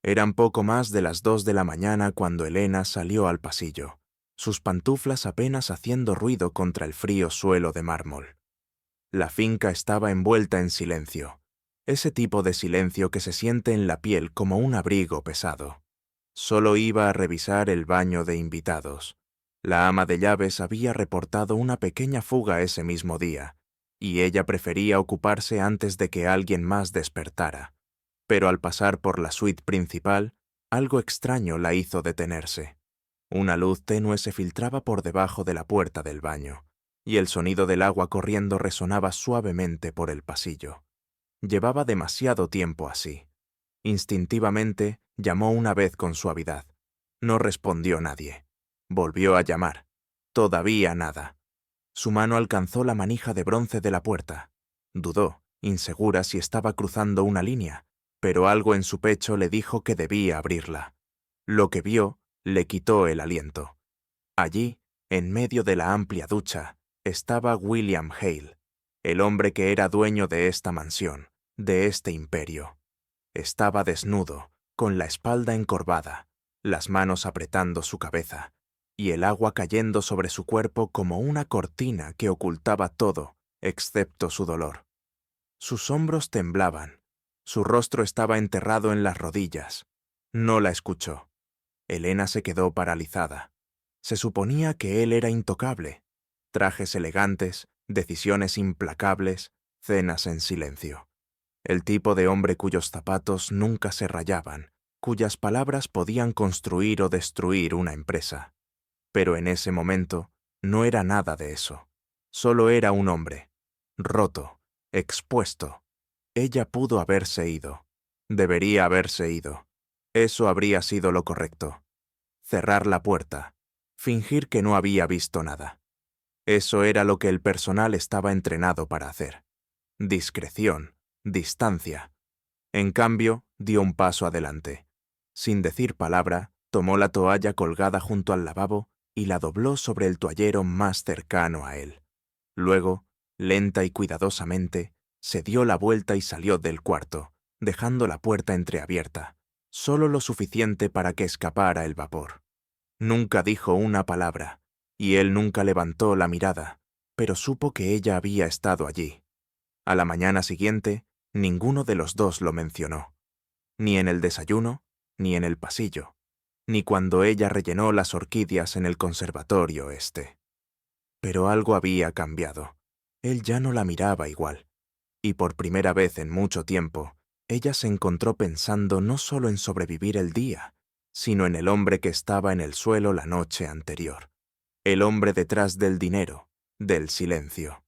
Eran poco más de las 2 de la mañana cuando Elena salió al pasillo, sus pantuflas apenas haciendo ruido contra el frío suelo de mármol. La finca estaba envuelta en silencio, ese tipo de silencio que se siente en la piel como un abrigo pesado. Solo iba a revisar el baño de invitados. La ama de llaves había reportado una pequeña fuga ese mismo día, y ella prefería ocuparse antes de que alguien más despertara. Pero al pasar por la suite principal, algo extraño la hizo detenerse. Una luz tenue se filtraba por debajo de la puerta del baño, y el sonido del agua corriendo resonaba suavemente por el pasillo. Llevaba demasiado tiempo así. Instintivamente llamó una vez con suavidad. No respondió nadie. Volvió a llamar. Todavía nada. Su mano alcanzó la manija de bronce de la puerta. Dudó, insegura si estaba cruzando una línea, pero algo en su pecho le dijo que debía abrirla. Lo que vio le quitó el aliento. Allí, en medio de la amplia ducha, estaba William Hale, el hombre que era dueño de esta mansión, de este imperio. Estaba desnudo, con la espalda encorvada, las manos apretando su cabeza, y el agua cayendo sobre su cuerpo como una cortina que ocultaba todo, excepto su dolor. Sus hombros temblaban, su rostro estaba enterrado en las rodillas. No la escuchó. Elena se quedó paralizada. Se suponía que él era intocable. Trajes elegantes, decisiones implacables, cenas en silencio. El tipo de hombre cuyos zapatos nunca se rayaban, cuyas palabras podían construir o destruir una empresa. Pero en ese momento no era nada de eso. Solo era un hombre, roto, expuesto. Ella pudo haberse ido. Debería haberse ido. Eso habría sido lo correcto. Cerrar la puerta. Fingir que no había visto nada. Eso era lo que el personal estaba entrenado para hacer. Discreción, distancia. En cambio, dio un paso adelante. Sin decir palabra, tomó la toalla colgada junto al lavabo y la dobló sobre el toallero más cercano a él. Luego, lenta y cuidadosamente, se dio la vuelta y salió del cuarto, dejando la puerta entreabierta, solo lo suficiente para que escapara el vapor. Nunca dijo una palabra, y él nunca levantó la mirada, pero supo que ella había estado allí. A la mañana siguiente, ninguno de los dos lo mencionó. Ni en el desayuno, ni en el pasillo, ni cuando ella rellenó las orquídeas en el conservatorio este. Pero algo había cambiado. Él ya no la miraba igual. Y por primera vez en mucho tiempo, ella se encontró pensando no solo en sobrevivir el día, sino en el hombre que estaba en el suelo la noche anterior. El hombre detrás del dinero, del silencio.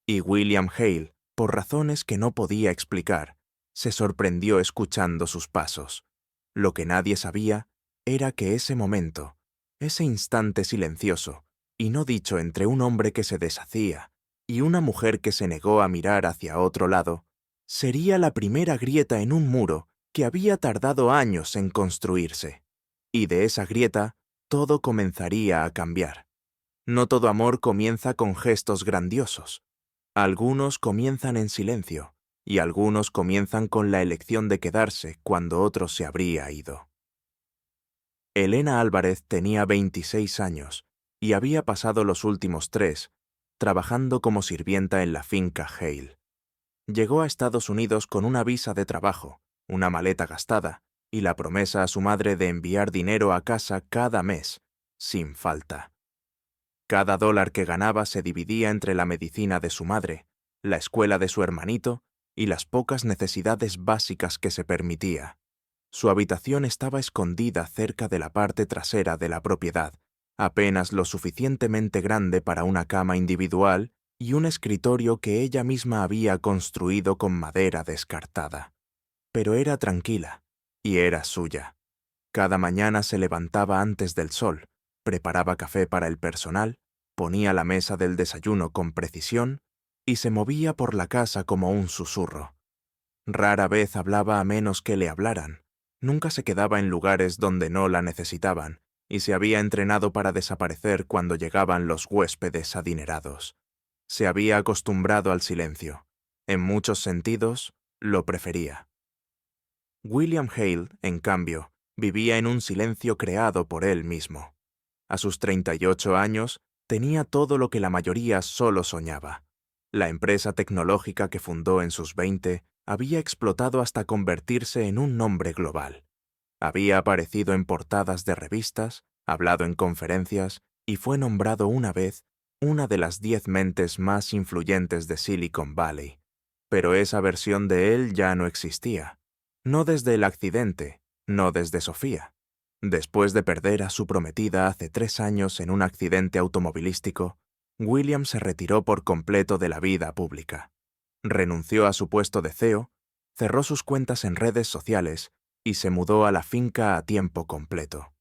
Y William Hale, por razones que no podía explicar, se sorprendió escuchando sus pasos. Lo que nadie sabía era que ese momento, ese instante silencioso, y no dicho entre un hombre que se deshacía y una mujer que se negó a mirar hacia otro lado, sería la primera grieta en un muro que había tardado años en construirse. Y de esa grieta, todo comenzaría a cambiar. No todo amor comienza con gestos grandiosos. Algunos comienzan en silencio, y algunos comienzan con la elección de quedarse cuando otro se habría ido. Elena Álvarez tenía 26 años y había pasado los últimos 3 trabajando como sirvienta en la finca Hale. Llegó a Estados Unidos con una visa de trabajo, una maleta gastada y la promesa a su madre de enviar dinero a casa cada mes, sin falta. Cada dólar que ganaba se dividía entre la medicina de su madre, la escuela de su hermanito y las pocas necesidades básicas que se permitía. Su habitación estaba escondida cerca de la parte trasera de la propiedad, apenas lo suficientemente grande para una cama individual y un escritorio que ella misma había construido con madera descartada. Pero era tranquila, y era suya. Cada mañana se levantaba antes del sol, preparaba café para el personal, ponía la mesa del desayuno con precisión y se movía por la casa como un susurro. Rara vez hablaba a menos que le hablaran. Nunca se quedaba en lugares donde no la necesitaban, y se había entrenado para desaparecer cuando llegaban los huéspedes adinerados. Se había acostumbrado al silencio. En muchos sentidos, lo prefería. William Hale, en cambio, vivía en un silencio creado por él mismo. A sus 38 años, tenía todo lo que la mayoría solo soñaba. La empresa tecnológica que fundó en sus 20 había explotado hasta convertirse en un nombre global. Había aparecido en portadas de revistas, hablado en conferencias y fue nombrado una vez una de las 10 mentes más influyentes de Silicon Valley. Pero esa versión de él ya no existía. No desde el accidente, no desde Sofía. Después de perder a su prometida hace 3 años en un accidente automovilístico, William se retiró por completo de la vida pública. Renunció a su puesto de CEO, cerró sus cuentas en redes sociales y se mudó a la finca a tiempo completo.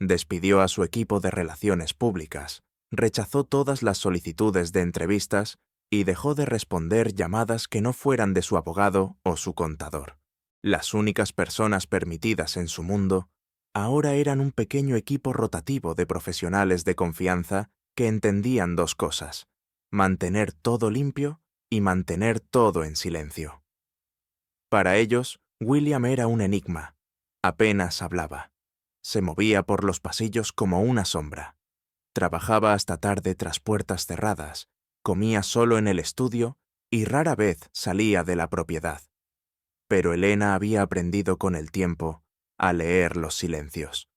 Despidió a su equipo de relaciones públicas, rechazó todas las solicitudes de entrevistas y dejó de responder llamadas que no fueran de su abogado o su contador. Las únicas personas permitidas en su mundo ahora eran un pequeño equipo rotativo de profesionales de confianza que entendían 2 cosas: mantener todo limpio y mantener todo en silencio. Para ellos, William era un enigma. Apenas hablaba. Se movía por los pasillos como una sombra. Trabajaba hasta tarde tras puertas cerradas, comía solo en el estudio y rara vez salía de la propiedad. Pero Elena había aprendido con el tiempo a leer los silencios.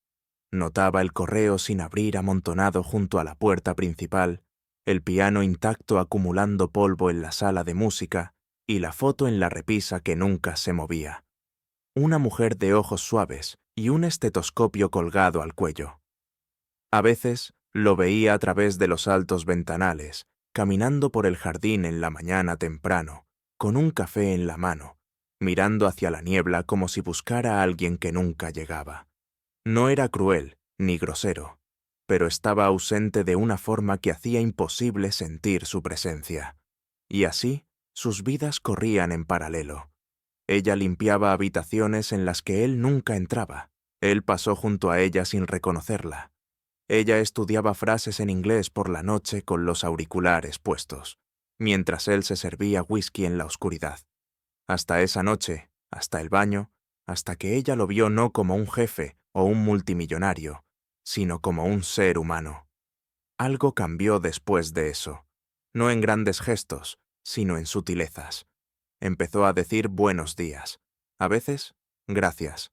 Notaba el correo sin abrir amontonado junto a la puerta principal, el piano intacto acumulando polvo en la sala de música y la foto en la repisa que nunca se movía. Una mujer de ojos suaves y un estetoscopio colgado al cuello. A veces lo veía a través de los altos ventanales, caminando por el jardín en la mañana temprano, con un café en la mano, mirando hacia la niebla como si buscara a alguien que nunca llegaba. No era cruel ni grosero, pero estaba ausente de una forma que hacía imposible sentir su presencia. Y así, sus vidas corrían en paralelo. Ella limpiaba habitaciones en las que él nunca entraba. Él pasó junto a ella sin reconocerla. Ella estudiaba frases en inglés por la noche con los auriculares puestos, mientras él se servía whisky en la oscuridad. Hasta esa noche, hasta el baño, hasta que ella lo vio no como un jefe o un multimillonario, sino como un ser humano. Algo cambió después de eso, no en grandes gestos, sino en sutilezas. Empezó a decir buenos días, a veces, gracias.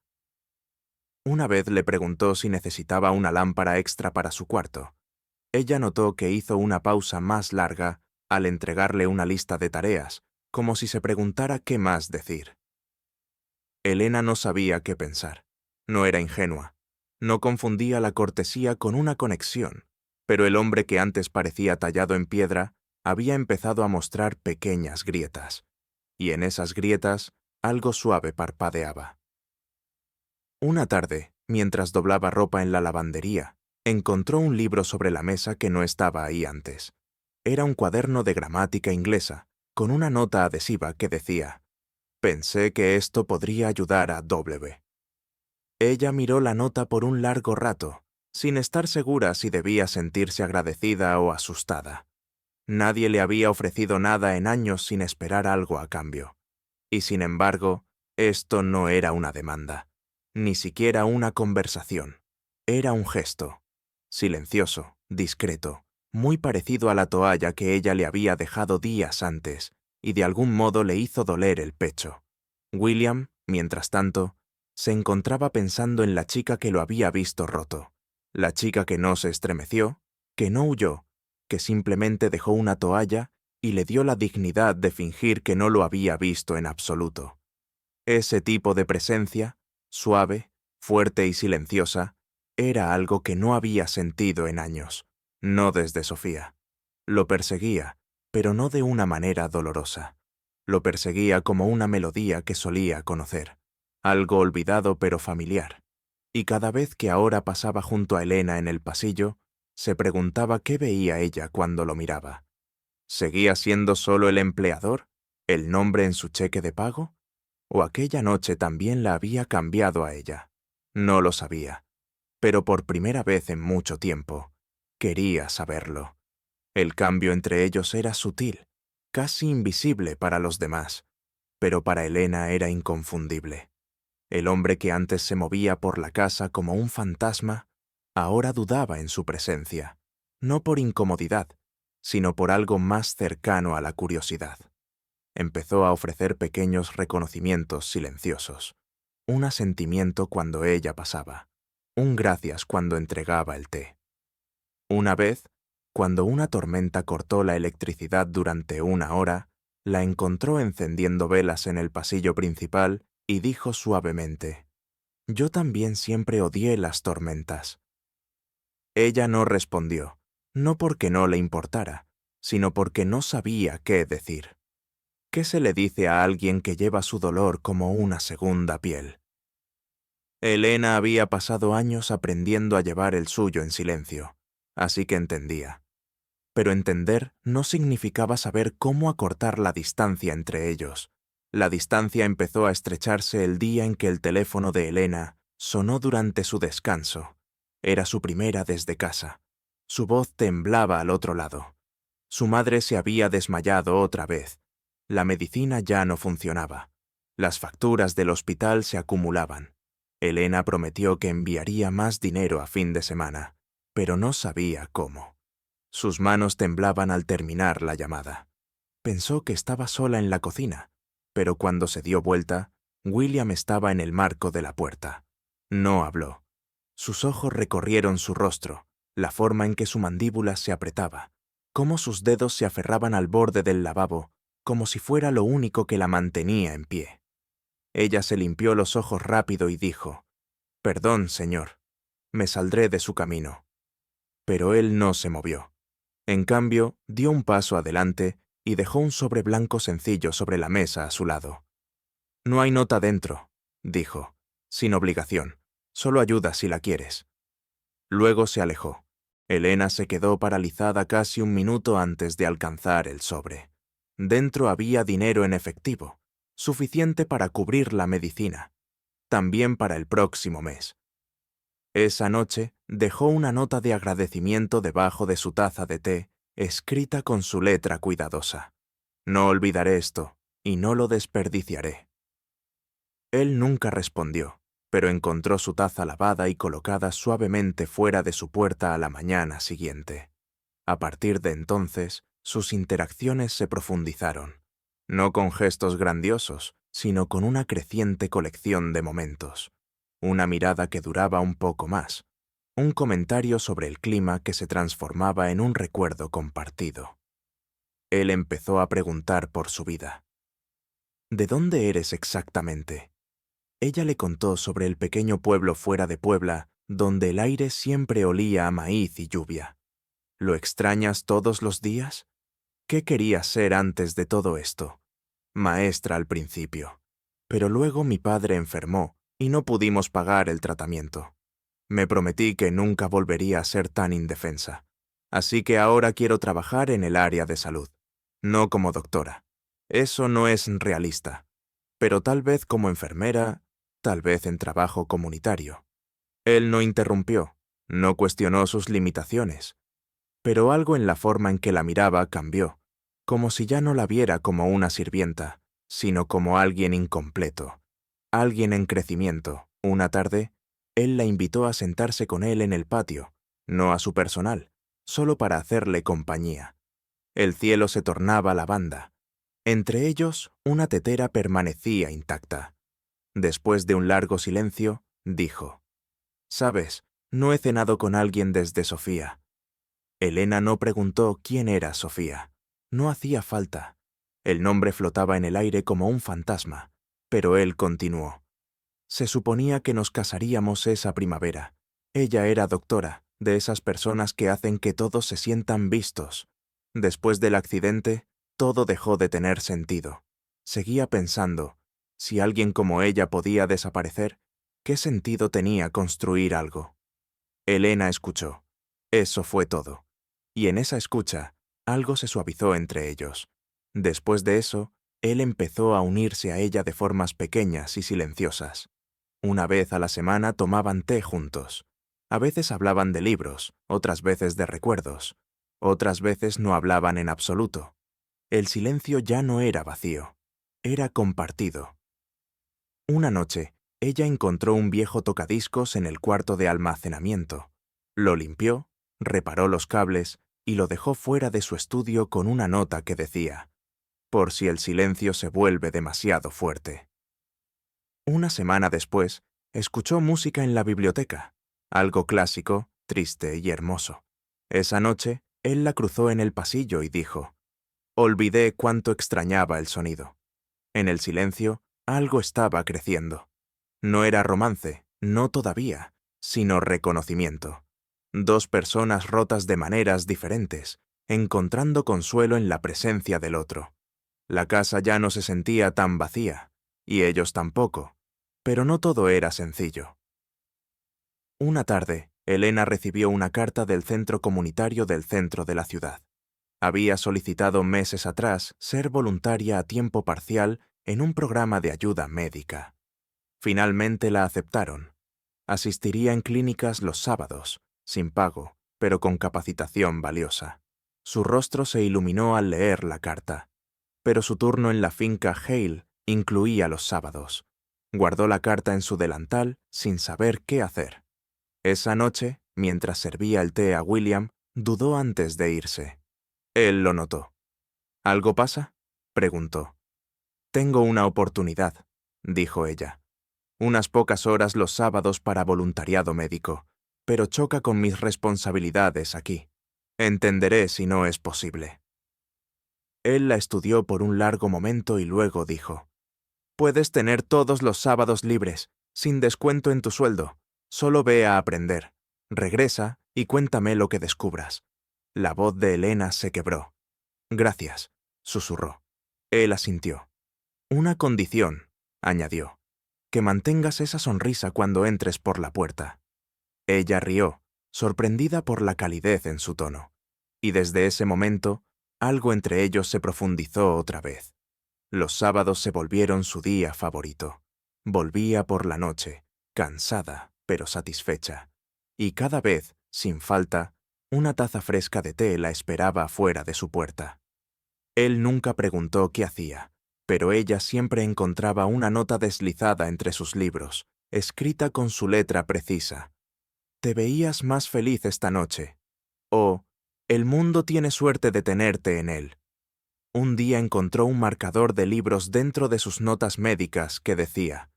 Una vez le preguntó si necesitaba una lámpara extra para su cuarto. Ella notó que hizo una pausa más larga al entregarle una lista de tareas, como si se preguntara qué más decir. Elena no sabía qué pensar. No era ingenua. No confundía la cortesía con una conexión, pero el hombre que antes parecía tallado en piedra había empezado a mostrar pequeñas grietas, y en esas grietas algo suave parpadeaba. Una tarde, mientras doblaba ropa en la lavandería, encontró un libro sobre la mesa que no estaba ahí antes. Era un cuaderno de gramática inglesa, con una nota adhesiva que decía: «Pensé que esto podría ayudar a W». Ella miró la nota por un largo rato, sin estar segura si debía sentirse agradecida o asustada. Nadie le había ofrecido nada en años sin esperar algo a cambio. Y sin embargo, esto no era una demanda, ni siquiera una conversación. Era un gesto, silencioso, discreto, muy parecido a la toalla que ella le había dejado días antes, y de algún modo le hizo doler el pecho. William, mientras tanto, se encontraba pensando en la chica que lo había visto roto, la chica que no se estremeció, que no huyó, que simplemente dejó una toalla y le dio la dignidad de fingir que no lo había visto en absoluto. Ese tipo de presencia, suave, fuerte y silenciosa, era algo que no había sentido en años, no desde Sofía. Lo perseguía, pero no de una manera dolorosa. Lo perseguía como una melodía que solía conocer, algo olvidado pero familiar. Y cada vez que ahora pasaba junto a Elena en el pasillo, se preguntaba qué veía ella cuando lo miraba. ¿Seguía siendo solo el empleador, el nombre en su cheque de pago? ¿O aquella noche también la había cambiado a ella? No lo sabía, pero por primera vez en mucho tiempo, quería saberlo. El cambio entre ellos era sutil, casi invisible para los demás, pero para Elena era inconfundible. El hombre que antes se movía por la casa como un fantasma, ahora dudaba en su presencia, no por incomodidad, sino por algo más cercano a la curiosidad. Empezó a ofrecer pequeños reconocimientos silenciosos, un asentimiento cuando ella pasaba, un gracias cuando entregaba el té. Una vez, cuando una tormenta cortó la electricidad durante 1 hora, la encontró encendiendo velas en el pasillo principal y dijo suavemente: «Yo también siempre odié las tormentas». Ella no respondió, no porque no le importara, sino porque no sabía qué decir. ¿Qué se le dice a alguien que lleva su dolor como una segunda piel? Elena había pasado años aprendiendo a llevar el suyo en silencio, así que entendía. Pero entender no significaba saber cómo acortar la distancia entre ellos. La distancia empezó a estrecharse el día en que el teléfono de Elena sonó durante su descanso. Era su primera desde casa. Su voz temblaba al otro lado. Su madre se había desmayado otra vez. La medicina ya no funcionaba. Las facturas del hospital se acumulaban. Elena prometió que enviaría más dinero a fin de semana, pero no sabía cómo. Sus manos temblaban al terminar la llamada. Pensó que estaba sola en la cocina, pero cuando se dio vuelta, William estaba en el marco de la puerta. No habló. Sus ojos recorrieron su rostro, la forma en que su mandíbula se apretaba, cómo sus dedos se aferraban al borde del lavabo, como si fuera lo único que la mantenía en pie. Ella se limpió los ojos rápido y dijo: «Perdón, señor. Me saldré de su camino». Pero él no se movió. En cambio, dio un paso adelante y dejó un sobre blanco sencillo sobre la mesa a su lado. «No hay nota dentro», dijo, «sin obligación. Solo ayuda si la quieres». Luego se alejó. Elena se quedó paralizada casi un minuto antes de alcanzar el sobre. Dentro había dinero en efectivo, suficiente para cubrir la medicina, también para el próximo mes. Esa noche dejó una nota de agradecimiento debajo de su taza de té, escrita con su letra cuidadosa. «No olvidaré esto, y no lo desperdiciaré». Él nunca respondió, pero encontró su taza lavada y colocada suavemente fuera de su puerta a la mañana siguiente. A partir de entonces, sus interacciones se profundizaron, no con gestos grandiosos, sino con una creciente colección de momentos. Una mirada que duraba un poco más, un comentario sobre el clima que se transformaba en un recuerdo compartido. Él empezó a preguntar por su vida. «¿De dónde eres exactamente?». Ella le contó sobre el pequeño pueblo fuera de Puebla, donde el aire siempre olía a maíz y lluvia. «¿Lo extrañas todos los días?». «¿Qué querías ser antes de todo esto?». «Maestra al principio. Pero luego mi padre enfermó y no pudimos pagar el tratamiento. Me prometí que nunca volvería a ser tan indefensa. Así que ahora quiero trabajar en el área de salud. No como doctora. Eso no es realista. Pero tal vez como enfermera, tal vez en trabajo comunitario». Él no interrumpió, no cuestionó sus limitaciones. Pero algo en la forma en que la miraba cambió, como si ya no la viera como una sirvienta, sino como alguien incompleto, alguien en crecimiento. Una tarde, él la invitó a sentarse con él en el patio, no a su personal, solo para hacerle compañía. El cielo se tornaba lavanda. Entre ellos, una tetera permanecía intacta. Después de un largo silencio, dijo: «Sabes, no he cenado con alguien desde Sofía». Elena no preguntó quién era Sofía. No hacía falta. El nombre flotaba en el aire como un fantasma, pero él continuó: «Se suponía que nos casaríamos esa primavera. Ella era doctora, de esas personas que hacen que todos se sientan vistos. Después del accidente, todo dejó de tener sentido. Seguía pensando, si alguien como ella podía desaparecer, ¿qué sentido tenía construir algo?». Elena escuchó. Eso fue todo. Y en esa escucha, algo se suavizó entre ellos. Después de eso, él empezó a unirse a ella de formas pequeñas y silenciosas. Una vez a la semana tomaban té juntos. A veces hablaban de libros, otras veces de recuerdos. Otras veces no hablaban en absoluto. El silencio ya no era vacío, era compartido. Una noche, ella encontró un viejo tocadiscos en el cuarto de almacenamiento. Lo limpió, reparó los cables y lo dejó fuera de su estudio con una nota que decía: por si el silencio se vuelve demasiado fuerte. Una semana después, escuchó música en la biblioteca, algo clásico, triste y hermoso. Esa noche, él la cruzó en el pasillo y dijo: olvidé cuánto extrañaba el sonido. En el silencio, algo estaba creciendo. No era romance, no todavía, sino reconocimiento. Dos personas rotas de maneras diferentes, encontrando consuelo en la presencia del otro. La casa ya no se sentía tan vacía, y ellos tampoco, pero no todo era sencillo. Una tarde, Elena recibió una carta del centro comunitario del centro de la ciudad. Había solicitado meses atrás ser voluntaria a tiempo parcial en un programa de ayuda médica. Finalmente la aceptaron. Asistiría en clínicas los sábados, sin pago, pero con capacitación valiosa. Su rostro se iluminó al leer la carta. Pero su turno en la finca Hale incluía los sábados. Guardó la carta en su delantal sin saber qué hacer. Esa noche, mientras servía el té a William, dudó antes de irse. Él lo notó. ¿Algo pasa?, preguntó. Tengo una oportunidad, dijo ella. Unas pocas horas los sábados para voluntariado médico, pero choca con mis responsabilidades aquí. Entenderé si no es posible. Él la estudió por un largo momento y luego dijo: puedes tener todos los sábados libres, sin descuento en tu sueldo. Solo ve a aprender. Regresa y cuéntame lo que descubras. La voz de Elena se quebró. Gracias, susurró. Él asintió. Una condición, añadió: que mantengas esa sonrisa cuando entres por la puerta. Ella rió, sorprendida por la calidez en su tono. Y desde ese momento, algo entre ellos se profundizó otra vez. Los sábados se volvieron su día favorito. Volvía por la noche, cansada, pero satisfecha. Y cada vez, sin falta, una taza fresca de té la esperaba fuera de su puerta. Él nunca preguntó qué hacía, pero ella siempre encontraba una nota deslizada entre sus libros, escrita con su letra precisa. «Te veías más feliz esta noche», o «El mundo tiene suerte de tenerte en él». Un día encontró un marcador de libros dentro de sus notas médicas que decía: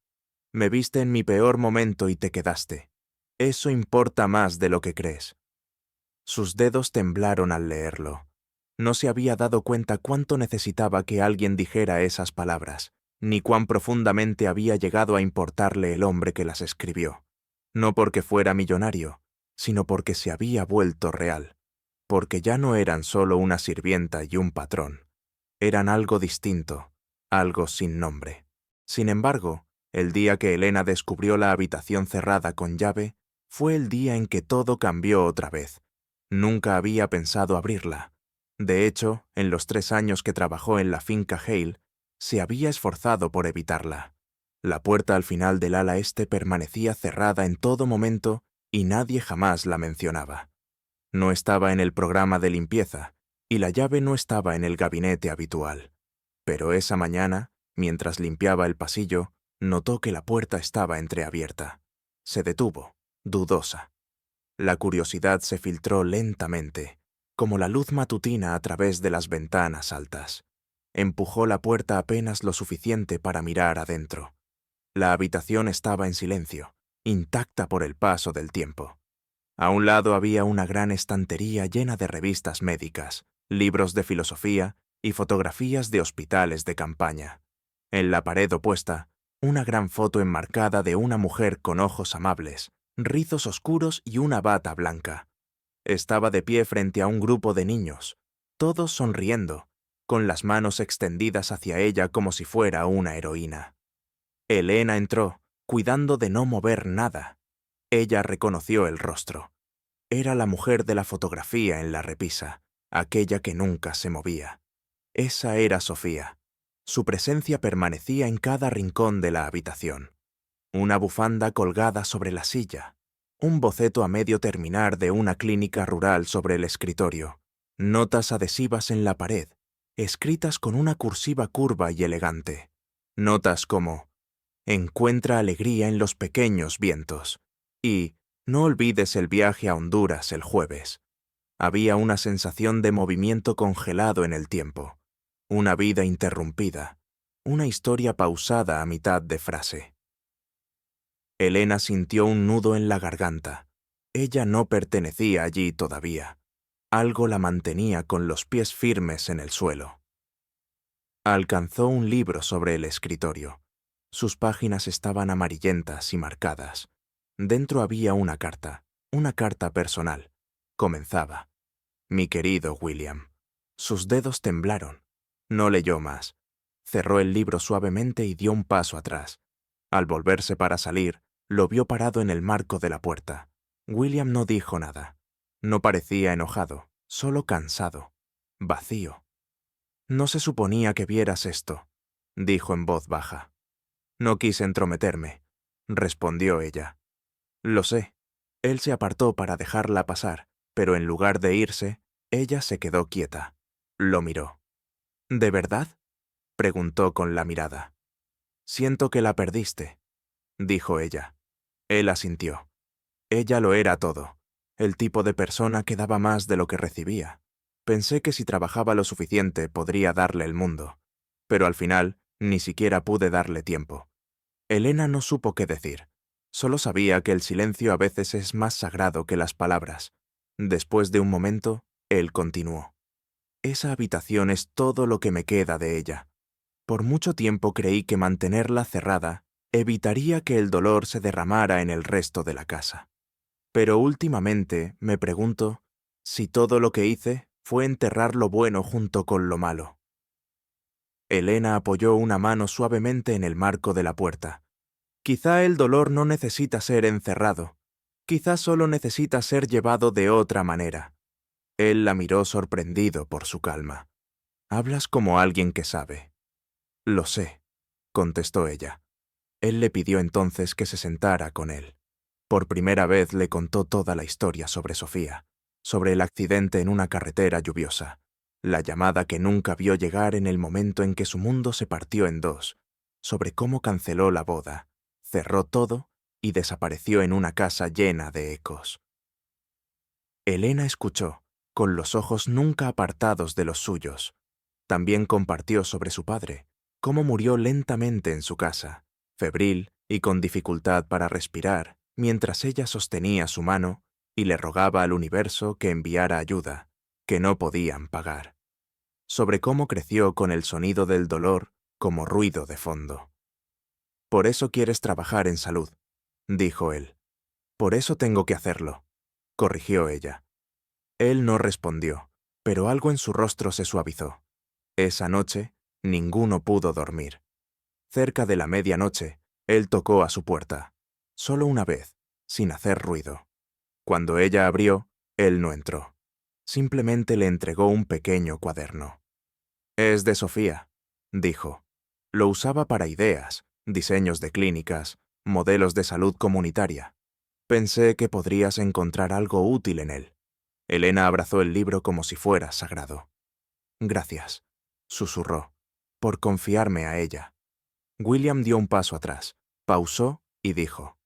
«Me viste en mi peor momento y te quedaste. Eso importa más de lo que crees». Sus dedos temblaron al leerlo. No se había dado cuenta cuánto necesitaba que alguien dijera esas palabras, ni cuán profundamente había llegado a importarle el hombre que las escribió. No porque fuera millonario, sino porque se había vuelto real. Porque ya no eran solo una sirvienta y un patrón. Eran algo distinto, algo sin nombre. Sin embargo, el día que Elena descubrió la habitación cerrada con llave, fue el día en que todo cambió otra vez. Nunca había pensado abrirla. De hecho, en los 3 años que trabajó en la finca Hale, se había esforzado por evitarla. La puerta al final del ala este permanecía cerrada en todo momento y nadie jamás la mencionaba. No estaba en el programa de limpieza, y la llave no estaba en el gabinete habitual. Pero esa mañana, mientras limpiaba el pasillo, notó que la puerta estaba entreabierta. Se detuvo, dudosa. La curiosidad se filtró lentamente, como la luz matutina a través de las ventanas altas. Empujó la puerta apenas lo suficiente para mirar adentro. La habitación estaba en silencio, intacta por el paso del tiempo. A un lado había una gran estantería llena de revistas médicas, libros de filosofía y fotografías de hospitales de campaña. En la pared opuesta, una gran foto enmarcada de una mujer con ojos amables, rizos oscuros y una bata blanca. Estaba de pie frente a un grupo de niños, todos sonriendo, con las manos extendidas hacia ella como si fuera una heroína. Elena entró, cuidando de no mover nada. Ella reconoció el rostro. Era la mujer de la fotografía en la repisa, aquella que nunca se movía. Esa era Sofía. Su presencia permanecía en cada rincón de la habitación. Una bufanda colgada sobre la silla, un boceto a medio terminar de una clínica rural sobre el escritorio, notas adhesivas en la pared, escritas con una cursiva curva y elegante. Notas como: Encuentra alegría en los pequeños vientos. Y no olvides el viaje a Honduras el jueves. Había una sensación de movimiento congelado en el tiempo, una vida interrumpida, una historia pausada a mitad de frase. Elena sintió un nudo en la garganta. Ella no pertenecía allí todavía. Algo la mantenía con los pies firmes en el suelo. Alcanzó un libro sobre el escritorio. Sus páginas estaban amarillentas y marcadas. Dentro había una carta personal. Comenzaba. Mi querido William. Sus dedos temblaron. No leyó más. Cerró el libro suavemente y dio un paso atrás. Al volverse para salir, lo vio parado en el marco de la puerta. William no dijo nada. No parecía enojado, solo cansado, vacío. No se suponía que vieras esto, dijo en voz baja. No quise entrometerme, respondió ella. Lo sé. Él se apartó para dejarla pasar, pero en lugar de irse, ella se quedó quieta. Lo miró. ¿De verdad? Preguntó con la mirada. Siento que la perdiste, dijo ella. Él asintió. Ella lo era todo, el tipo de persona que daba más de lo que recibía. Pensé que si trabajaba lo suficiente podría darle el mundo, pero al final ni siquiera pude darle tiempo. Elena no supo qué decir. Solo sabía que el silencio a veces es más sagrado que las palabras. Después de un momento, él continuó. Esa habitación es todo lo que me queda de ella. Por mucho tiempo creí que mantenerla cerrada evitaría que el dolor se derramara en el resto de la casa. Pero últimamente me pregunto si todo lo que hice fue enterrar lo bueno junto con lo malo. Elena apoyó una mano suavemente en el marco de la puerta. Quizá el dolor no necesita ser encerrado. Quizá solo necesita ser llevado de otra manera. Él la miró sorprendido por su calma. Hablas como alguien que sabe. Lo sé, contestó ella. Él le pidió entonces que se sentara con él. Por primera vez le contó toda la historia sobre Sofía, sobre el accidente en una carretera lluviosa, la llamada que nunca vio llegar en el momento en que su mundo se partió en dos, sobre cómo canceló la boda, cerró todo y desapareció en una casa llena de ecos. Elena escuchó, con los ojos nunca apartados de los suyos. También compartió sobre su padre, cómo murió lentamente en su casa, febril y con dificultad para respirar, mientras ella sostenía su mano y le rogaba al universo que enviara ayuda, que no podían pagar. Sobre cómo creció con el sonido del dolor como ruido de fondo. Por eso quieres trabajar en salud, dijo él. Por eso tengo que hacerlo, corrigió ella. Él no respondió, pero algo en su rostro se suavizó. Esa noche, ninguno pudo dormir. Cerca de la medianoche, él tocó a su puerta, solo una vez, sin hacer ruido. Cuando ella abrió, él no entró. Simplemente le entregó un pequeño cuaderno. Es de Sofía, dijo. Lo usaba para ideas, diseños de clínicas, modelos de salud comunitaria. Pensé que podrías encontrar algo útil en él. Elena abrazó el libro como si fuera sagrado. Gracias, susurró, por confiarme a ella. William dio un paso atrás, pausó y dijo,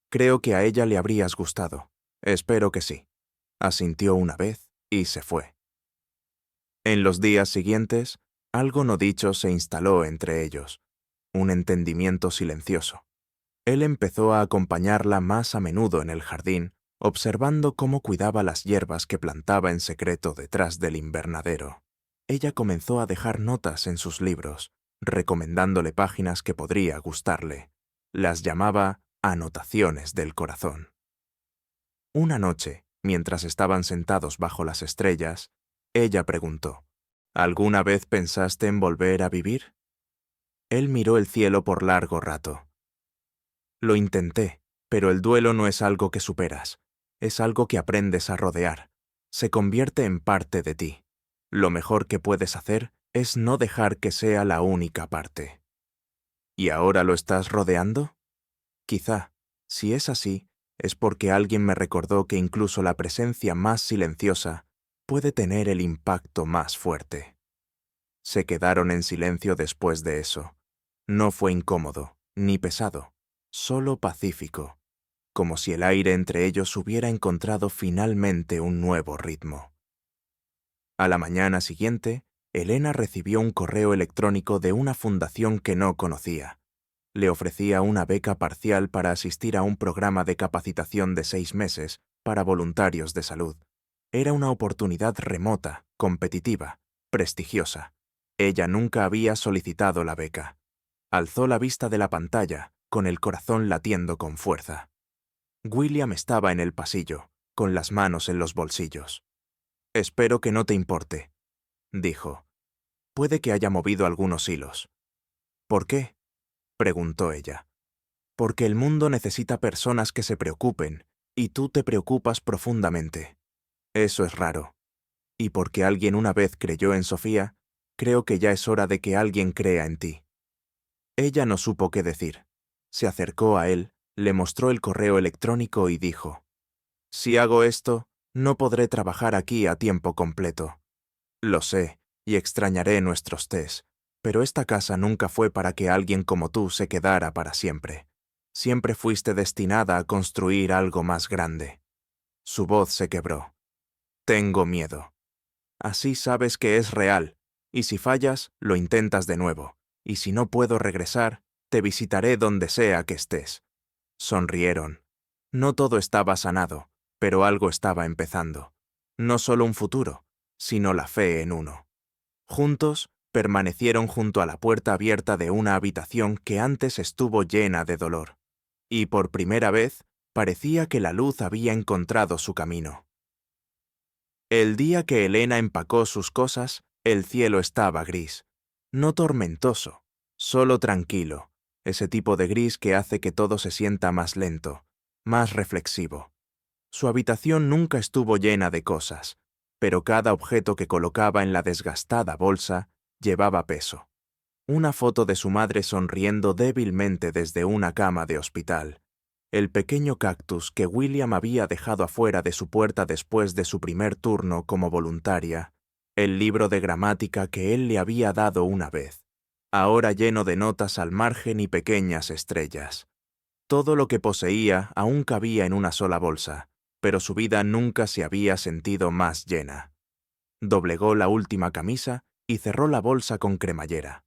creo que a ella le habrías gustado. Espero que sí. Asintió una vez y se fue. En los días siguientes, algo no dicho se instaló entre ellos, un entendimiento silencioso. Él empezó a acompañarla más a menudo en el jardín, observando cómo cuidaba las hierbas que plantaba en secreto detrás del invernadero. Ella comenzó a dejar notas en sus libros, recomendándole páginas que podría gustarle. Las llamaba anotaciones del corazón. Una noche, mientras estaban sentados bajo las estrellas, ella preguntó, ¿alguna vez pensaste en volver a vivir? Él miró el cielo por largo rato. Lo intenté, pero el duelo no es algo que superas, es algo que aprendes a rodear. Se convierte en parte de ti. Lo mejor que puedes hacer es no dejar que sea la única parte. ¿Y ahora lo estás rodeando? Quizá, si es así, es porque alguien me recordó que incluso la presencia más silenciosa puede tener el impacto más fuerte. Se quedaron en silencio después de eso. No fue incómodo, ni pesado, solo pacífico, como si el aire entre ellos hubiera encontrado finalmente un nuevo ritmo. A la mañana siguiente, Elena recibió un correo electrónico de una fundación que no conocía. Le ofrecía una beca parcial para asistir a un programa de capacitación de 6 meses para voluntarios de salud. Era una oportunidad remota, competitiva, prestigiosa. Ella nunca había solicitado la beca. Alzó la vista de la pantalla, con el corazón latiendo con fuerza. William estaba en el pasillo, con las manos en los bolsillos. «Espero que no te importe», dijo. «Puede que haya movido algunos hilos». «¿Por qué?», preguntó ella. «Porque el mundo necesita personas que se preocupen, y tú te preocupas profundamente. Eso es raro. Y porque alguien una vez creyó en Sofía, creo que ya es hora de que alguien crea en ti». Ella no supo qué decir. Se acercó a él, le mostró el correo electrónico y dijo: «Si hago esto, no podré trabajar aquí a tiempo completo. Lo sé, y extrañaré nuestros tés, pero esta casa nunca fue para que alguien como tú se quedara para siempre. Siempre fuiste destinada a construir algo más grande». Su voz se quebró. «Tengo miedo. Así sabes que es real, y si fallas, lo intentas de nuevo, y si no puedo regresar, te visitaré donde sea que estés». Sonrieron. No todo estaba sanado, pero algo estaba empezando. No solo un futuro, sino la fe en uno. Juntos, permanecieron junto a la puerta abierta de una habitación que antes estuvo llena de dolor. Y por primera vez, parecía que la luz había encontrado su camino. El día que Elena empacó sus cosas, el cielo estaba gris. No tormentoso, solo tranquilo, ese tipo de gris que hace que todo se sienta más lento, más reflexivo. Su habitación nunca estuvo llena de cosas, pero cada objeto que colocaba en la desgastada bolsa llevaba peso. Una foto de su madre sonriendo débilmente desde una cama de hospital. El pequeño cactus que William había dejado afuera de su puerta después de su primer turno como voluntaria. El libro de gramática que él le había dado una vez, ahora lleno de notas al margen y pequeñas estrellas. Todo lo que poseía aún cabía en una sola bolsa, pero su vida nunca se había sentido más llena. Doblegó la última camisa y cerró la bolsa con cremallera.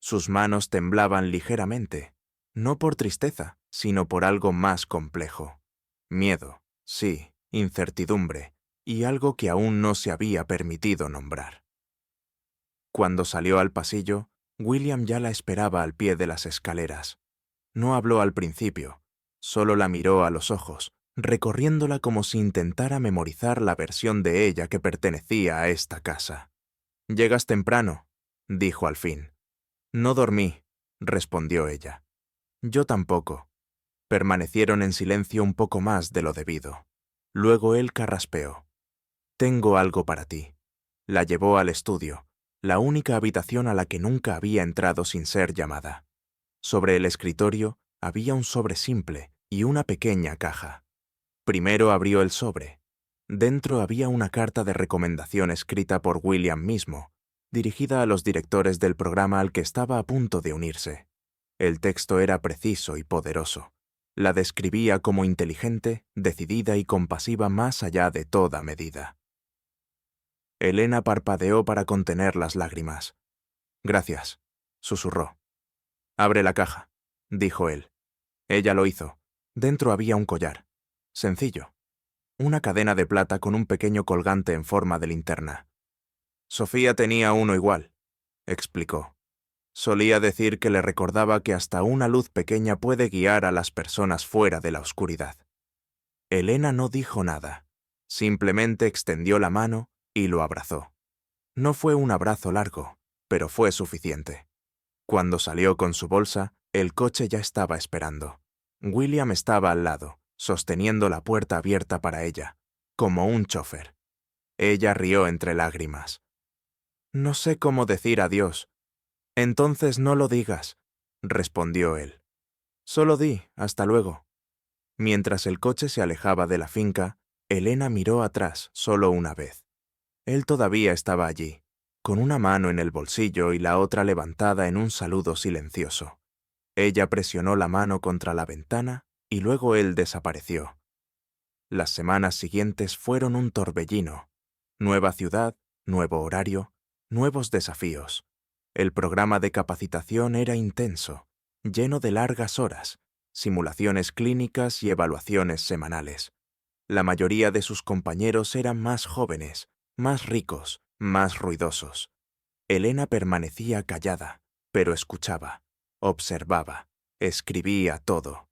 Sus manos temblaban ligeramente, no por tristeza, sino por algo más complejo. Miedo, sí, incertidumbre, y algo que aún no se había permitido nombrar. Cuando salió al pasillo, William ya la esperaba al pie de las escaleras. No habló al principio, solo la miró a los ojos, recorriéndola como si intentara memorizar la versión de ella que pertenecía a esta casa. «Llegas temprano», dijo al fin. «No dormí», respondió ella. «Yo tampoco». Permanecieron en silencio un poco más de lo debido. Luego él carraspeó. «Tengo algo para ti». La llevó al estudio, la única habitación a la que nunca había entrado sin ser llamada. Sobre el escritorio había un sobre simple y una pequeña caja. Primero abrió el sobre. Dentro había una carta de recomendación escrita por William mismo, dirigida a los directores del programa al que estaba a punto de unirse. El texto era preciso y poderoso. La describía como inteligente, decidida y compasiva más allá de toda medida. Elena parpadeó para contener las lágrimas. «Gracias», susurró. «Abre la caja», dijo él. Ella lo hizo. Dentro había un collar. Sencillo. Una cadena de plata con un pequeño colgante en forma de linterna. «Sofía tenía uno igual», explicó. «Solía decir que le recordaba que hasta una luz pequeña puede guiar a las personas fuera de la oscuridad». Elena no dijo nada. Simplemente extendió la mano y lo abrazó. No fue un abrazo largo, pero fue suficiente. Cuando salió con su bolsa, el coche ya estaba esperando. William estaba al lado, sosteniendo la puerta abierta para ella, como un chofer. Ella rió entre lágrimas. «No sé cómo decir adiós». «Entonces no lo digas», respondió él. «Solo di, hasta luego». Mientras el coche se alejaba de la finca, Elena miró atrás solo una vez. Él todavía estaba allí, con una mano en el bolsillo y la otra levantada en un saludo silencioso. Ella presionó la mano contra la ventana y luego él desapareció. Las semanas siguientes fueron un torbellino. Nueva ciudad, nuevo horario, nuevos desafíos. El programa de capacitación era intenso, lleno de largas horas, simulaciones clínicas y evaluaciones semanales. La mayoría de sus compañeros eran más jóvenes, más ricos, más ruidosos. Elena permanecía callada, pero escuchaba, observaba, escribía todo.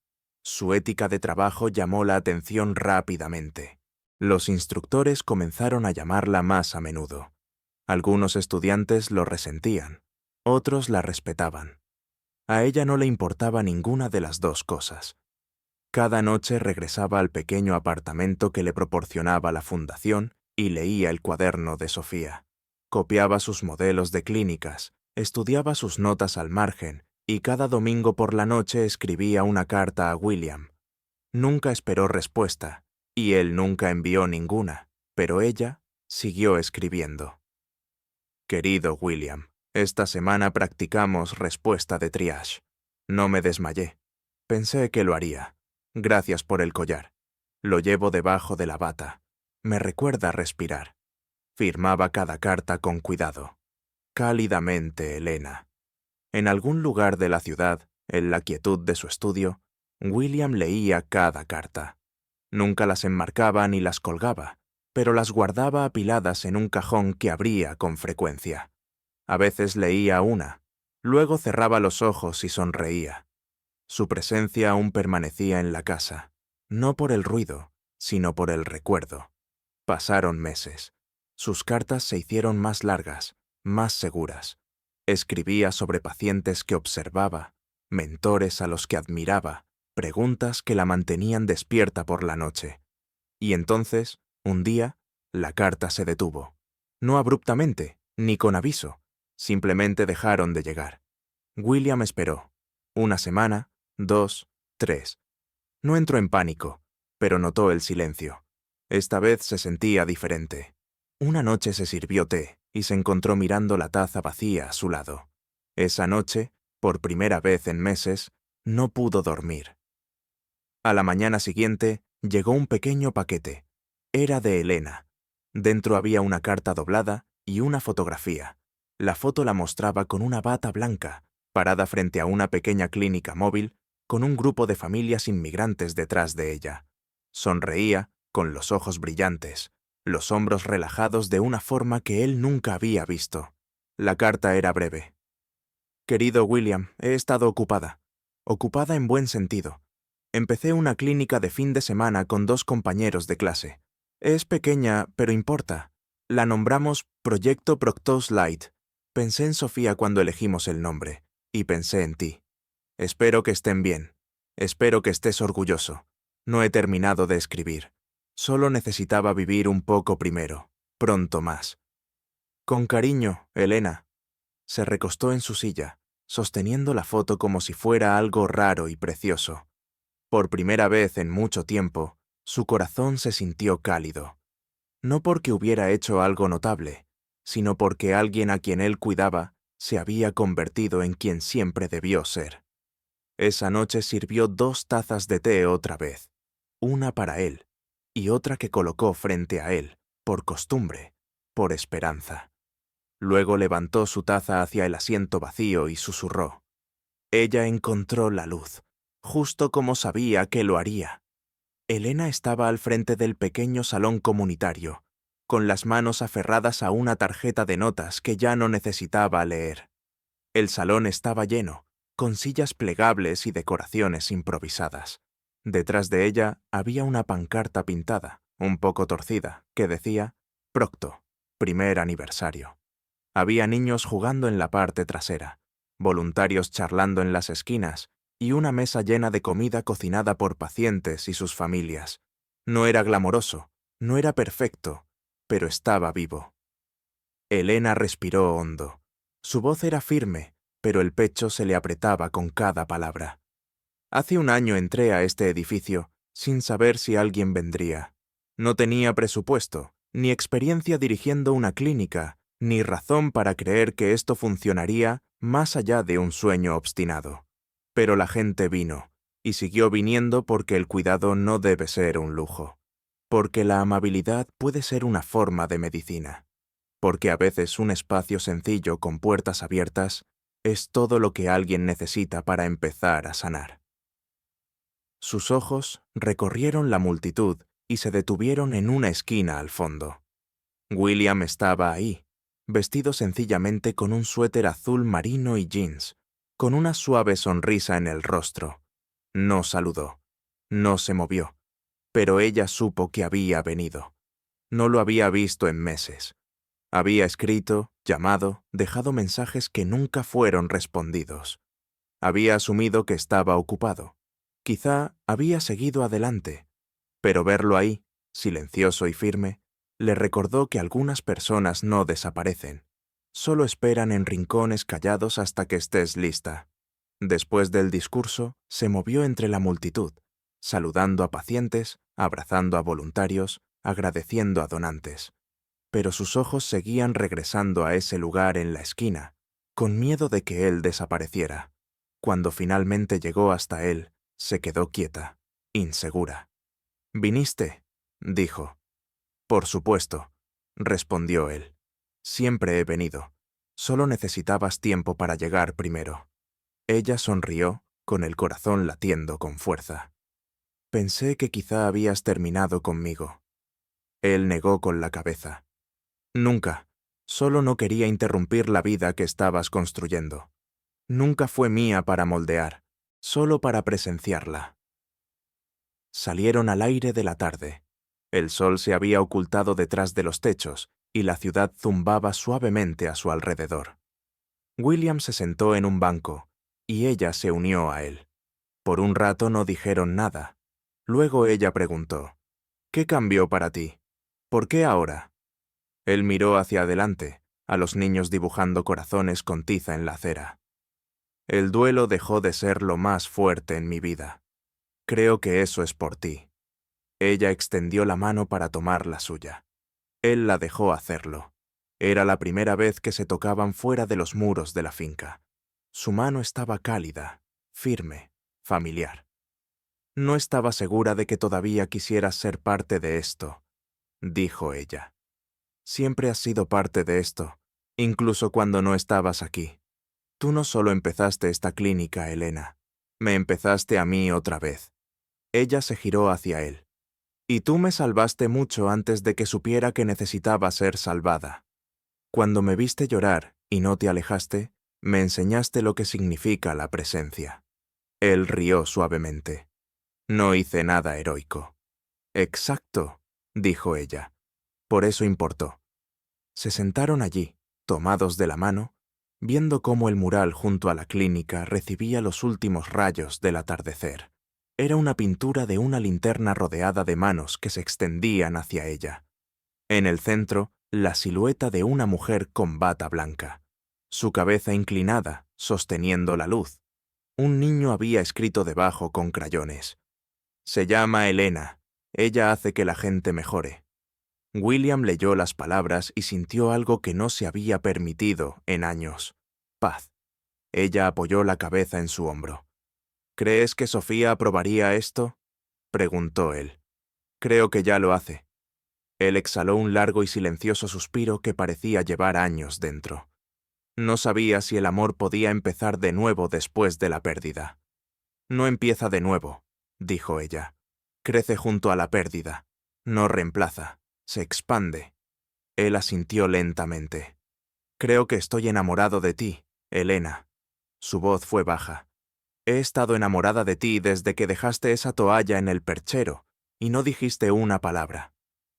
Su ética de trabajo llamó la atención rápidamente. Los instructores comenzaron a llamarla más a menudo. Algunos estudiantes lo resentían, otros la respetaban. A ella no le importaba ninguna de las dos cosas. Cada noche regresaba al pequeño apartamento que le proporcionaba la fundación y leía el cuaderno de Sofía. Copiaba sus modelos de clínicas, estudiaba sus notas al margen y cada domingo por la noche escribía una carta a William. Nunca esperó respuesta, y él nunca envió ninguna, pero ella siguió escribiendo. Querido William, esta semana practicamos respuesta de triage. No me desmayé. Pensé que lo haría. Gracias por el collar. Lo llevo debajo de la bata. Me recuerda respirar. Firmaba cada carta con cuidado. Cálidamente, Elena. En algún lugar de la ciudad, en la quietud de su estudio, William leía cada carta. Nunca las enmarcaba ni las colgaba, pero las guardaba apiladas en un cajón que abría con frecuencia. A veces leía una, luego cerraba los ojos y sonreía. Su presencia aún permanecía en la casa, no por el ruido, sino por el recuerdo. Pasaron meses. Sus cartas se hicieron más largas, más seguras. Escribía sobre pacientes que observaba, mentores a los que admiraba, preguntas que la mantenían despierta por la noche. Y entonces, un día, la carta se detuvo. No abruptamente, ni con aviso. Simplemente dejaron de llegar. William esperó. 1 semana, 2, 3. No entró en pánico, pero notó el silencio. Esta vez se sentía diferente. Una noche se sirvió té y se encontró mirando la taza vacía a su lado. Esa noche, por primera vez en meses, no pudo dormir. A la mañana siguiente, llegó un pequeño paquete. Era de Elena. Dentro había una carta doblada y una fotografía. La foto la mostraba con una bata blanca, parada frente a una pequeña clínica móvil, con un grupo de familias inmigrantes detrás de ella. Sonreía, con los ojos brillantes, los hombros relajados de una forma que él nunca había visto. La carta era breve. Querido William, he estado ocupada. Ocupada en buen sentido. Empecé una clínica de fin de semana con 2 compañeros de clase. Es pequeña, pero importa. La nombramos Proyecto Proctos Light. Pensé en Sofía cuando elegimos el nombre, y pensé en ti. Espero que estén bien. Espero que estés orgulloso. No he terminado de escribir. Solo necesitaba vivir un poco primero, pronto más. Con cariño, Elena. Se recostó en su silla, sosteniendo la foto como si fuera algo raro y precioso. Por primera vez en mucho tiempo, su corazón se sintió cálido. No porque hubiera hecho algo notable, sino porque alguien a quien él cuidaba se había convertido en quien siempre debió ser. Esa noche sirvió 2 tazas de té otra vez, una para él y otra que colocó frente a él, por costumbre, por esperanza. Luego levantó su taza hacia el asiento vacío y susurró. Ella encontró la luz, justo como sabía que lo haría. Elena estaba al frente del pequeño salón comunitario, con las manos aferradas a una tarjeta de notas que ya no necesitaba leer. El salón estaba lleno, con sillas plegables y decoraciones improvisadas. Detrás de ella había una pancarta pintada, un poco torcida, que decía Procto, primer aniversario. Había niños jugando en la parte trasera, voluntarios charlando en las esquinas y una mesa llena de comida cocinada por pacientes y sus familias. No era glamoroso, no era perfecto, pero estaba vivo. Elena respiró hondo. Su voz era firme, pero el pecho se le apretaba con cada palabra. Hace 1 año entré a este edificio sin saber si alguien vendría. No tenía presupuesto, ni experiencia dirigiendo una clínica, ni razón para creer que esto funcionaría más allá de un sueño obstinado. Pero la gente vino, y siguió viniendo porque el cuidado no debe ser un lujo, porque la amabilidad puede ser una forma de medicina, porque a veces un espacio sencillo con puertas abiertas es todo lo que alguien necesita para empezar a sanar. Sus ojos recorrieron la multitud y se detuvieron en una esquina al fondo. William estaba ahí, vestido sencillamente con un suéter azul marino y jeans, con una suave sonrisa en el rostro. No saludó, no se movió, pero ella supo que había venido. No lo había visto en meses. Había escrito, llamado, dejado mensajes que nunca fueron respondidos. Había asumido que estaba ocupado. Quizá había seguido adelante, pero verlo ahí, silencioso y firme, le recordó que algunas personas no desaparecen. Solo esperan en rincones callados hasta que estés lista. Después del discurso, se movió entre la multitud, saludando a pacientes, abrazando a voluntarios, agradeciendo a donantes. Pero sus ojos seguían regresando a ese lugar en la esquina, con miedo de que él desapareciera. Cuando finalmente llegó hasta él, se quedó quieta, insegura. «¿Viniste?», dijo. «Por supuesto», respondió él. «Siempre he venido. Solo necesitabas tiempo para llegar primero». Ella sonrió, con el corazón latiendo con fuerza. «Pensé que quizá habías terminado conmigo». Él negó con la cabeza. «Nunca. Solo no quería interrumpir la vida que estabas construyendo. Nunca fue mía para moldear, solo para presenciarla». Salieron al aire de la tarde. El sol se había ocultado detrás de los techos y la ciudad zumbaba suavemente a su alrededor. William se sentó en un banco y ella se unió a él. Por un rato no dijeron nada. Luego ella preguntó, «¿Qué cambió para ti? ¿Por qué ahora?». Él miró hacia adelante, a los niños dibujando corazones con tiza en la acera. «El duelo dejó de ser lo más fuerte en mi vida. Creo que eso es por ti». Ella extendió la mano para tomar la suya. Él la dejó hacerlo. Era la primera vez que se tocaban fuera de los muros de la finca. Su mano estaba cálida, firme, familiar. «No estaba segura de que todavía quisieras ser parte de esto», dijo ella. «Siempre has sido parte de esto, incluso cuando no estabas aquí. Tú no solo empezaste esta clínica, Elena. Me empezaste a mí otra vez». Ella se giró hacia él. «Y tú me salvaste mucho antes de que supiera que necesitaba ser salvada. Cuando me viste llorar y no te alejaste, me enseñaste lo que significa la presencia». Él rió suavemente. «No hice nada heroico». «Exacto», dijo ella. «Por eso importó». Se sentaron allí, tomados de la mano, viendo cómo el mural junto a la clínica recibía los últimos rayos del atardecer. Era una pintura de una linterna rodeada de manos que se extendían hacia ella. En el centro, la silueta de una mujer con bata blanca, su cabeza inclinada, sosteniendo la luz. Un niño había escrito debajo con crayones: «Se llama Elena. Ella hace que la gente mejore». William leyó las palabras y sintió algo que no se había permitido en años: paz. Ella apoyó la cabeza en su hombro. «¿Crees que Sofía aprobaría esto?», preguntó él. «Creo que ya lo hace». Él exhaló un largo y silencioso suspiro que parecía llevar años dentro. No sabía si el amor podía empezar de nuevo después de la pérdida. «No empieza de nuevo», dijo ella. «Crece junto a la pérdida. No reemplaza. Se expande». Él asintió lentamente. «Creo que estoy enamorado de ti, Elena». Su voz fue baja. «He estado enamorada de ti desde que dejaste esa toalla en el perchero y no dijiste una palabra».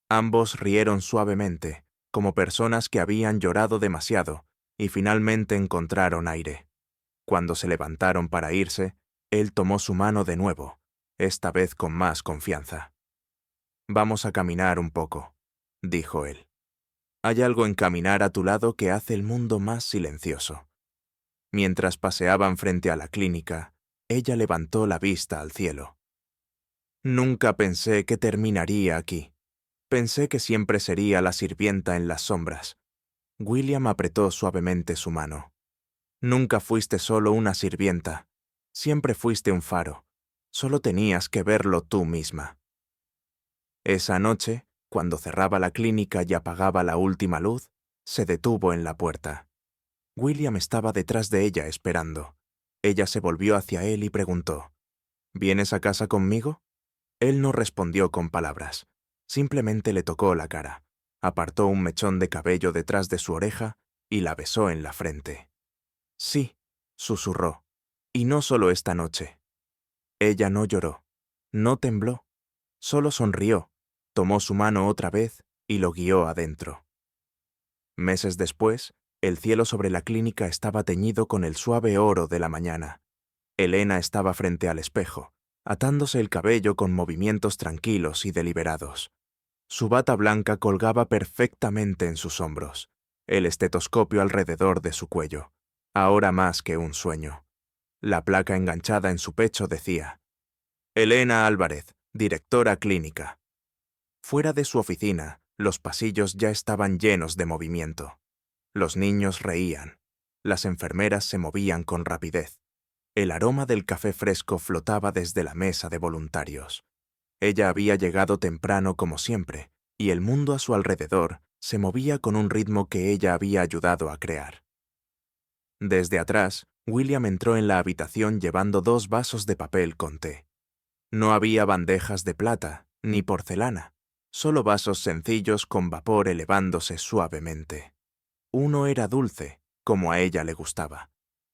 Ambos rieron suavemente, como personas que habían llorado demasiado y finalmente encontraron aire. Cuando se levantaron para irse, él tomó su mano de nuevo, esta vez con más confianza. «Vamos a caminar un poco», dijo él. «Hay algo en caminar a tu lado que hace el mundo más silencioso». Mientras paseaban frente a la clínica, ella levantó la vista al cielo. «Nunca pensé que terminaría aquí. Pensé que siempre sería la sirvienta en las sombras». William apretó suavemente su mano. «Nunca fuiste solo una sirvienta. Siempre fuiste un faro. Solo tenías que verlo tú misma. Esa noche, cuando cerraba la clínica y apagaba la última luz, se detuvo en la puerta. William estaba detrás de ella esperando. Ella se volvió hacia él y preguntó, ¿vienes a casa conmigo? Él no respondió con palabras. Simplemente le tocó la cara, apartó un mechón de cabello detrás de su oreja y la besó en la frente. Sí, susurró. Y no solo esta noche. Ella no lloró, no tembló, solo sonrió, tomó su mano otra vez y lo guió adentro. Meses después, el cielo sobre la clínica estaba teñido con el suave oro de la mañana. Elena estaba frente al espejo, atándose el cabello con movimientos tranquilos y deliberados. Su bata blanca colgaba perfectamente en sus hombros, el estetoscopio alrededor de su cuello, ahora más que un sueño. La placa enganchada en su pecho decía, Elena Álvarez, directora clínica. Fuera de su oficina, los pasillos ya estaban llenos de movimiento. Los niños reían. Las enfermeras se movían con rapidez. El aroma del café fresco flotaba desde la mesa de voluntarios. Ella había llegado temprano como siempre, y el mundo a su alrededor se movía con un ritmo que ella había ayudado a crear. Desde atrás, William entró en la habitación llevando 2 vasos de papel con té. No había bandejas de plata, ni porcelana, solo vasos sencillos con vapor elevándose suavemente. Uno era dulce, como a ella le gustaba.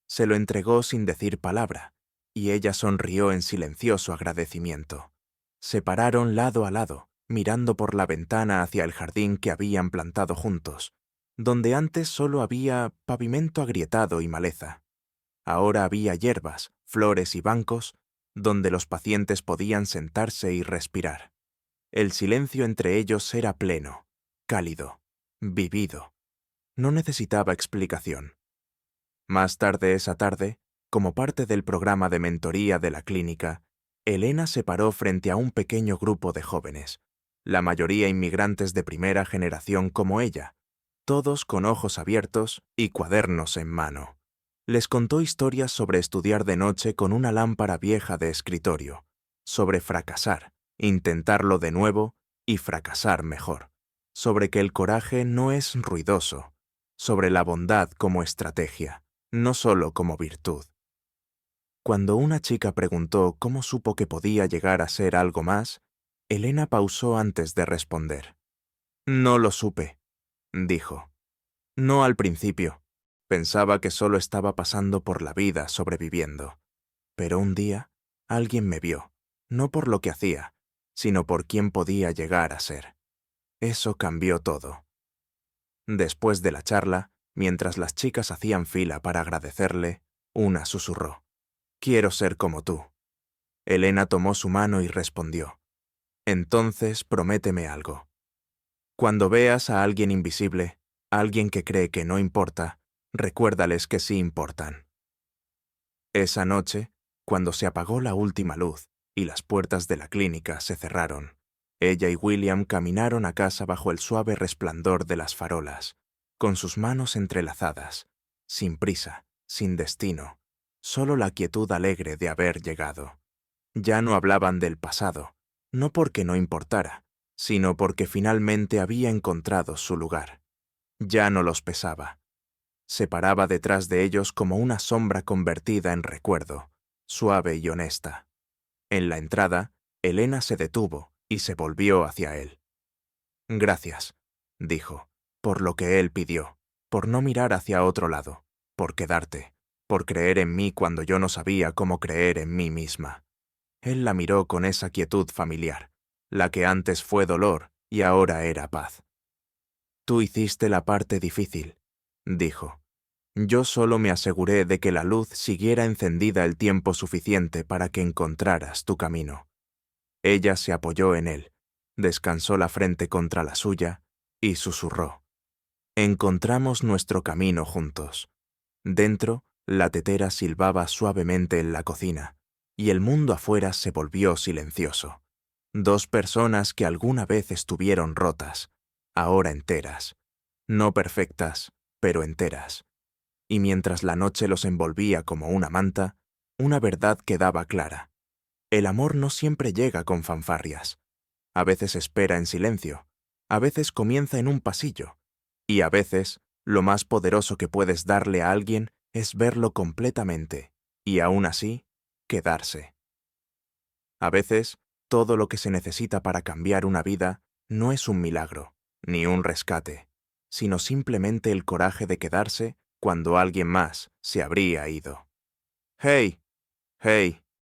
Se lo entregó sin decir palabra, y ella sonrió en silencioso agradecimiento. Se pararon lado a lado, mirando por la ventana hacia el jardín que habían plantado juntos, donde antes solo había pavimento agrietado y maleza. Ahora había hierbas, flores y bancos, donde los pacientes podían sentarse y respirar. El silencio entre ellos era pleno, cálido, vivido. No necesitaba explicación. Más tarde esa tarde, como parte del programa de mentoría de la clínica, Elena se paró frente a un pequeño grupo de jóvenes, la mayoría inmigrantes de primera generación como ella, todos con ojos abiertos y cuadernos en mano. Les contó historias sobre estudiar de noche con una lámpara vieja de escritorio, sobre fracasar, intentarlo de nuevo y fracasar mejor, sobre que el coraje no es ruidoso, sobre la bondad como estrategia, no solo como virtud. Cuando una chica preguntó cómo supo que podía llegar a ser algo más, Elena pausó antes de responder. No lo supe, dijo. No al principio. Pensaba que solo estaba pasando por la vida sobreviviendo. Pero un día, alguien me vio, no por lo que hacía, sino por quién podía llegar a ser. Eso cambió todo. Después de la charla, mientras las chicas hacían fila para agradecerle, una susurró. Quiero ser como tú. Elena tomó su mano y respondió. Entonces prométeme algo. Cuando veas a alguien invisible, alguien que cree que no importa, recuérdales que sí importan. Esa noche, cuando se apagó la última luz y las puertas de la clínica se cerraron, ella y William caminaron a casa bajo el suave resplandor de las farolas, con sus manos entrelazadas, sin prisa, sin destino, solo la quietud alegre de haber llegado. Ya no hablaban del pasado, no porque no importara, sino porque finalmente había encontrado su lugar. Ya no los pesaba. Se paraba detrás de ellos como una sombra convertida en recuerdo, suave y honesta. En la entrada, Elena se detuvo y se volvió hacia él. Gracias, dijo, por lo que él pidió, por no mirar hacia otro lado, por quedarte, por creer en mí cuando yo no sabía cómo creer en mí misma. Él la miró con esa quietud familiar, la que antes fue dolor y ahora era paz. Tú hiciste la parte difícil, dijo. Yo solo me aseguré de que la luz siguiera encendida el tiempo suficiente para que encontraras tu camino. Ella se apoyó en él, descansó la frente contra la suya y susurró. Encontramos nuestro camino juntos. Dentro, la tetera silbaba suavemente en la cocina, y el mundo afuera se volvió silencioso. 2 personas que alguna vez estuvieron rotas, ahora enteras. No perfectas, pero enteras. Y mientras la noche los envolvía como una manta, Una verdad quedaba clara. El amor no siempre llega con fanfarrias. A veces espera en silencio, a veces comienza en un pasillo, y a veces lo más poderoso que puedes darle a alguien es verlo completamente, y aún así, quedarse. A veces, todo lo que se necesita para cambiar una vida no es un milagro, ni un rescate, sino simplemente el coraje de quedarse cuando alguien más se habría ido. ¡Hey! ¡Hey!